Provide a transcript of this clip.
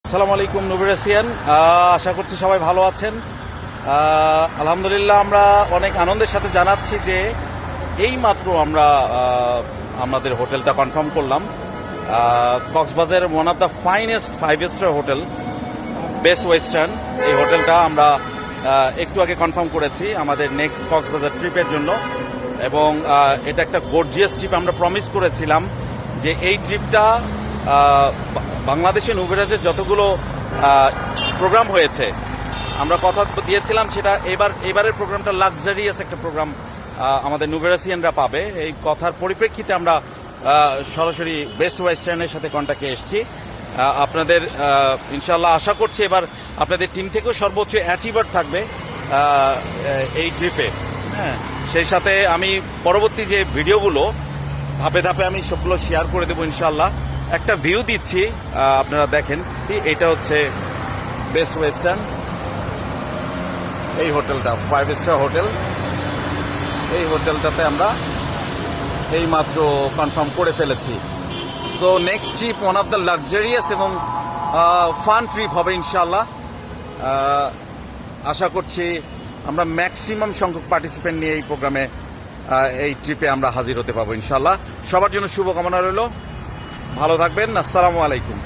আসসালামু আলাইকুম নবীর রাসিয়ান, আশা করছি সবাই ভালো আছেন। আলহামদুলিল্লাহ আমরা অনেক আনন্দের সাথে জানাচ্ছি যে এইমাত্র আমরা আমাদের হোটেলটা কনফার্ম করলাম। Cox's Bazar one of the finest 5 star hotel best western, এই হোটেলটা আমরা একটু আগে কনফার্ম করেছি আমাদের নেক্সট কক্সবাজার ট্রিপের জন্য। এবং এটা একটা গর্জিয়াস ট্রিপ। আমরা প্রমিস করেছিলাম যে এই ট্রিপটা বাংলাদেশে নুবেরাজের যতগুলো প্রোগ্রাম হয়েছে আমরা কথা দিয়েছিলাম সেটা এবারের প্রোগ্রামটা লাক্সারিয়াস একটা প্রোগ্রাম আমাদের নুবেরাসিয়ানরা পাবে। এই কথার পরিপ্রেক্ষিতে আমরা সরাসরি বেস্ট ওয়েস্টার্নের সাথে কন্ট্যাক্টে এসেছি। আপনাদের ইনশাল্লাহ আশা করছি এবার আপনাদের টিম থেকেও সর্বোচ্চ অ্যাচিভার থাকবে এই ট্রিপে। হ্যাঁ, সেই সাথে আমি পরবর্তী যে ভিডিওগুলো ধাপে ধাপে আমি সবগুলো শেয়ার করে দেবো ইনশাল্লাহ। একটা ভিউ দিচ্ছি, আপনারা দেখেন। এটা হচ্ছে বেস্ট ওয়েস্টার্ন, এই হোটেলটা 5 স্টার হোটেল। এই হোটেলটাতে আমরা এই মাত্র কনফার্ম করে ফেলেছি। So next trip one of the luxurious এবং ফান ট্রিপ হবে ইনশাল্লাহ। আশা করছি আমরা ম্যাক্সিমাম সংখ্যক পার্টিসিপেন্ট নিয়ে এই প্রোগ্রামে এই ট্রিপে আমরা হাজির হতে পারবো ইনশাল্লাহ। সবার জন্য শুভকামনা রইল। ভালো থাকবেন। আসসালামু আলাইকুম।